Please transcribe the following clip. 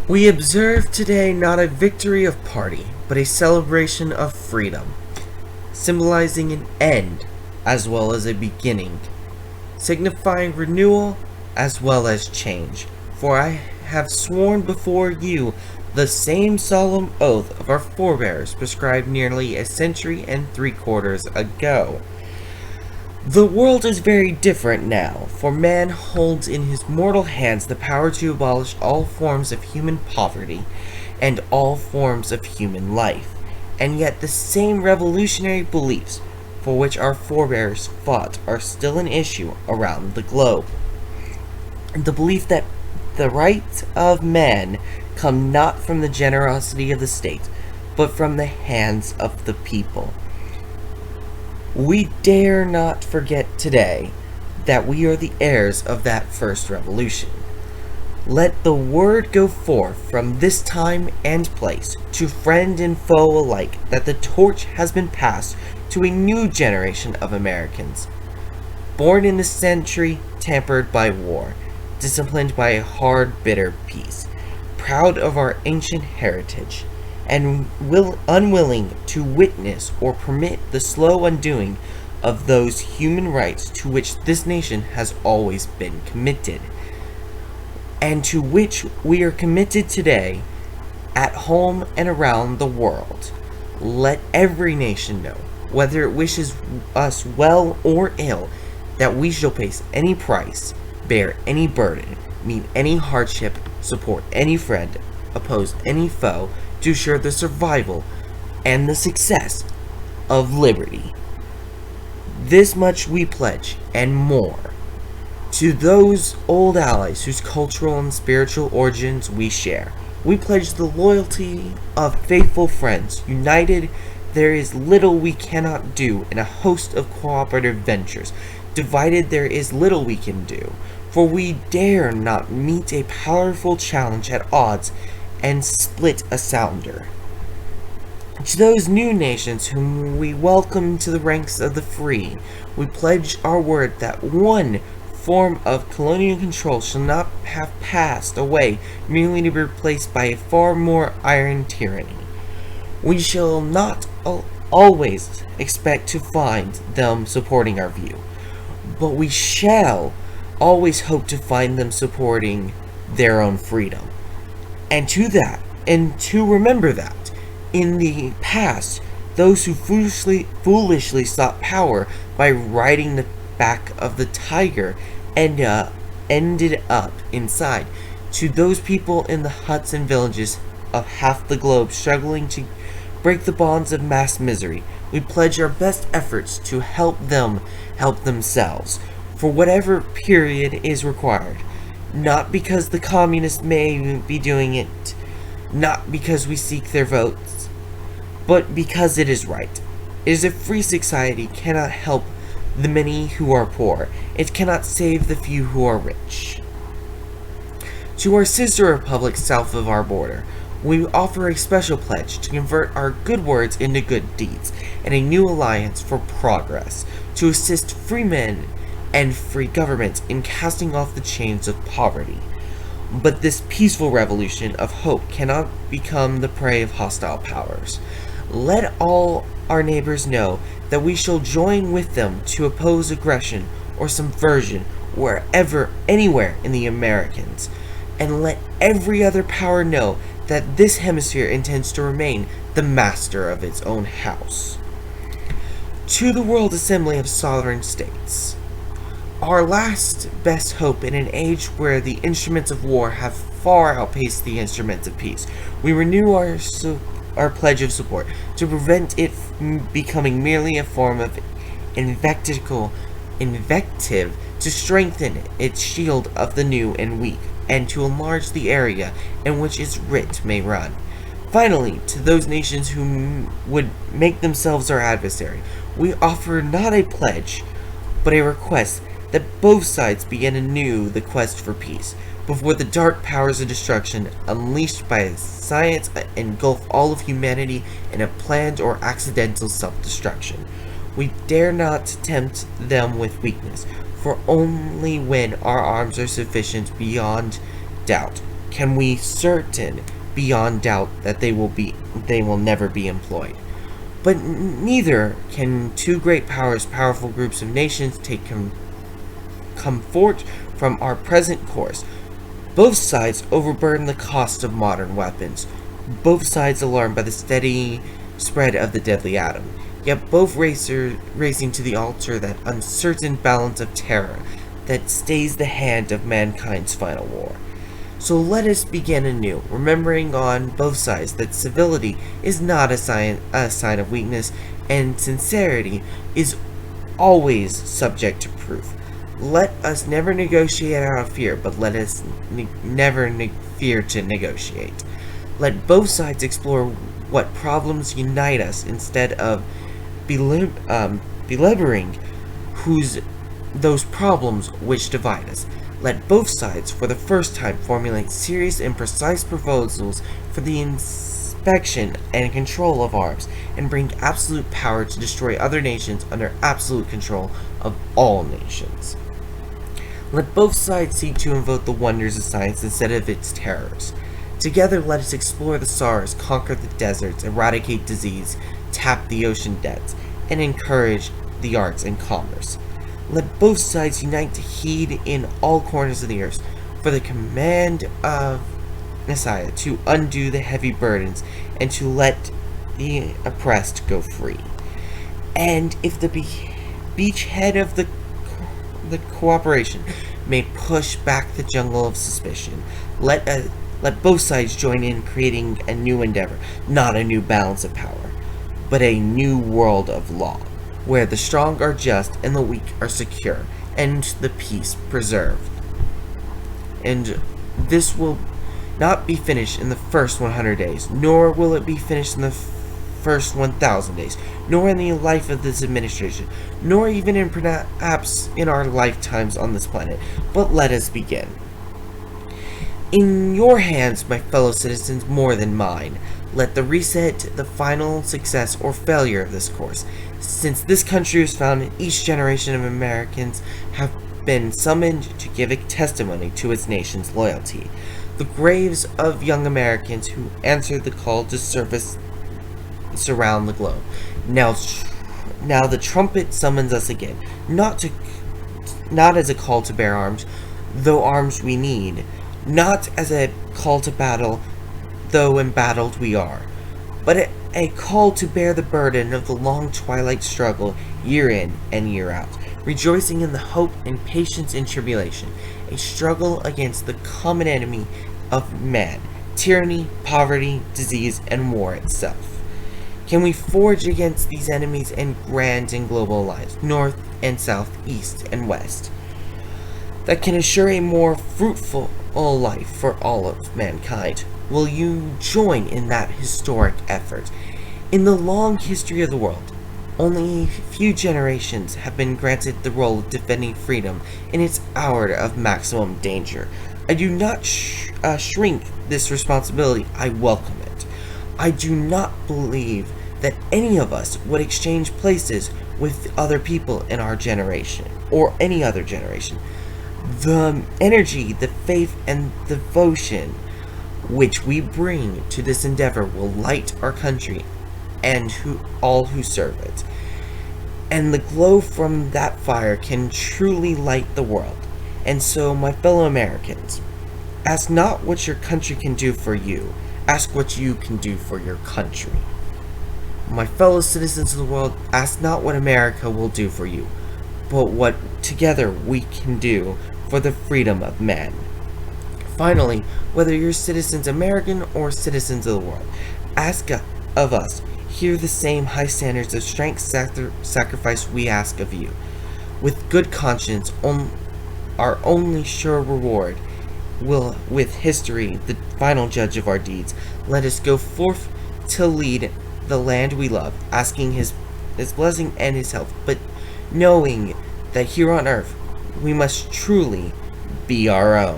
We observe today not a victory of party, but a celebration of freedom, symbolizing an end as well as a beginning, signifying renewal as well as change. For I have sworn before you the same solemn oath of our forebears prescribed nearly a century and 3/4 ago. The world is very different now, for man holds in his mortal hands the power to abolish all forms of human poverty and all forms of human life. And yet the same revolutionary beliefs for which our forebears fought are still an issue around the globe. The belief that the rights of man come not from the generosity of the state, but from the hands of the people. We dare not forget today that we are the heirs of that first revolution. Let the word go forth from this time and place to friend and foe alike that the torch has been passed to a new generation of Americans, born in the century tampered by war, disciplined by a hard, bitter peace, proud of our ancient heritage, and unwilling to witness or permit the slow undoing of those human rights to which this nation has always been committed, and to which we are committed today at home and around the world. Let every nation know, whether it wishes us well or ill, that we shall pay any price, bear any burden, meet any hardship, support any friend, oppose any foe, to ensure the survival and the success of liberty. This much we pledge, and more, to those old allies whose cultural and spiritual origins we share. We pledge the loyalty of faithful friends. United, there is little we cannot do in a host of cooperative ventures. Divided, there is little we can do, for we dare not meet a powerful challenge at odds and split asunder. To those new nations whom we welcome to the ranks of the free, we pledge our word that one form of colonial control shall not have passed away merely to be replaced by a far more iron tyranny. We shall not always expect to find them supporting our view, but we shall always hope to find them supporting their own freedom. And to remember that, in the past, those who foolishly sought power by riding the back of the tiger ended up inside. To those people in the huts and villages of half the globe struggling to break the bonds of mass misery, we pledge our best efforts to help them help themselves, for whatever period is required. Not because the communists may be doing it, not because we seek their votes, but because it is right. It is a free society cannot help the many who are poor. It cannot save the few who are rich. To our sister republics south of our border, we offer a special pledge to convert our good words into good deeds and a new alliance for progress, to assist free men and free governments in casting off the chains of poverty. But this peaceful revolution of hope cannot become the prey of hostile powers. Let all our neighbors know that we shall join with them to oppose aggression or subversion anywhere in the Americas, and let every other power know that this hemisphere intends to remain the master of its own house. To the World Assembly of Sovereign States, our last best hope in an age where the instruments of war have far outpaced the instruments of peace, we renew our pledge of support to prevent it becoming merely a form of invective to strengthen its shield of the new and weak, and to enlarge the area in which its writ may run. Finally, to those nations who would make themselves our adversary, we offer not a pledge, but a request that both sides begin anew the quest for peace, before the dark powers of destruction unleashed by science engulf all of humanity in a planned or accidental self-destruction. We dare not tempt them with weakness, for only when our arms are sufficient beyond doubt can we certain beyond doubt that they will never be employed. But neither can two great powers, powerful groups of nations, take comfort from our present course. Both sides overburden the cost of modern weapons. Both sides alarmed by the steady spread of the deadly atom. Yet both racing to the altar that uncertain balance of terror that stays the hand of mankind's final war. So let us begin anew, remembering on both sides that civility is not a sign of weakness, and sincerity is always subject to proof. Let us never negotiate out of fear, but let us never fear to negotiate. Let both sides explore what problems unite us instead of belaboring those problems which divide us. Let both sides, for the first time, formulate serious and precise proposals for the inspection and control of arms, and bring absolute power to destroy other nations under absolute control of all nations. Let both sides seek to invoke the wonders of science instead of its terrors. Together let us explore the stars, conquer the deserts, eradicate disease, tap the ocean depths, and encourage the arts and commerce. Let both sides unite to heed in all corners of the earth for the command of Messiah to undo the heavy burdens and to let the oppressed go free. And if the beachhead of the cooperation may push back the jungle of suspicion, let both sides join in creating a new endeavor, not a new balance of power, but a new world of law, where the strong are just and the weak are secure, and the peace preserved. And this will not be finished in the first 100 days, nor will it be finished in the first 1,000 days, nor in the life of this administration, nor even in perhaps in our lifetimes on this planet. But let us begin. In your hands, my fellow citizens, more than mine. Let the reset the final success or failure of this course. Since this country was founded, each generation of Americans have been summoned to give a testimony to its nation's loyalty. The graves of young Americans who answered the call to service surround the globe. Now the trumpet summons us again, not as a call to bear arms, though arms we need, not as a call to battle, though embattled we are, but a call to bear the burden of the long twilight struggle year in and year out, rejoicing in the hope and patience in tribulation, a struggle against the common enemy of man, tyranny, poverty, disease, and war itself. Can we forge against these enemies in grand and global alliance, north and south, east and west, that can assure a more fruitful life for all of mankind? Will you join in that historic effort? In the long history of the world, only a few generations have been granted the role of defending freedom in its hour of maximum danger. I do not shrink this responsibility. I welcome it. I do not believe that any of us would exchange places with other people in our generation, or any other generation. The energy, the faith, and devotion which we bring to this endeavor will light our country and all who serve it. And the glow from that fire can truly light the world. And so, my fellow Americans, ask not what your country can do for you, ask what you can do for your country. My fellow citizens of the world, ask not what America will do for you, but what together we can do for the freedom of men. Finally, whether you're citizens American or citizens of the world, ask of us here the same high standards of strength sacrifice we ask of you. With good conscience, our only sure reward will, with history, the final judge of our deeds, let us go forth to lead the land we love, asking his blessing and his help, but knowing that here on earth we must truly be our own.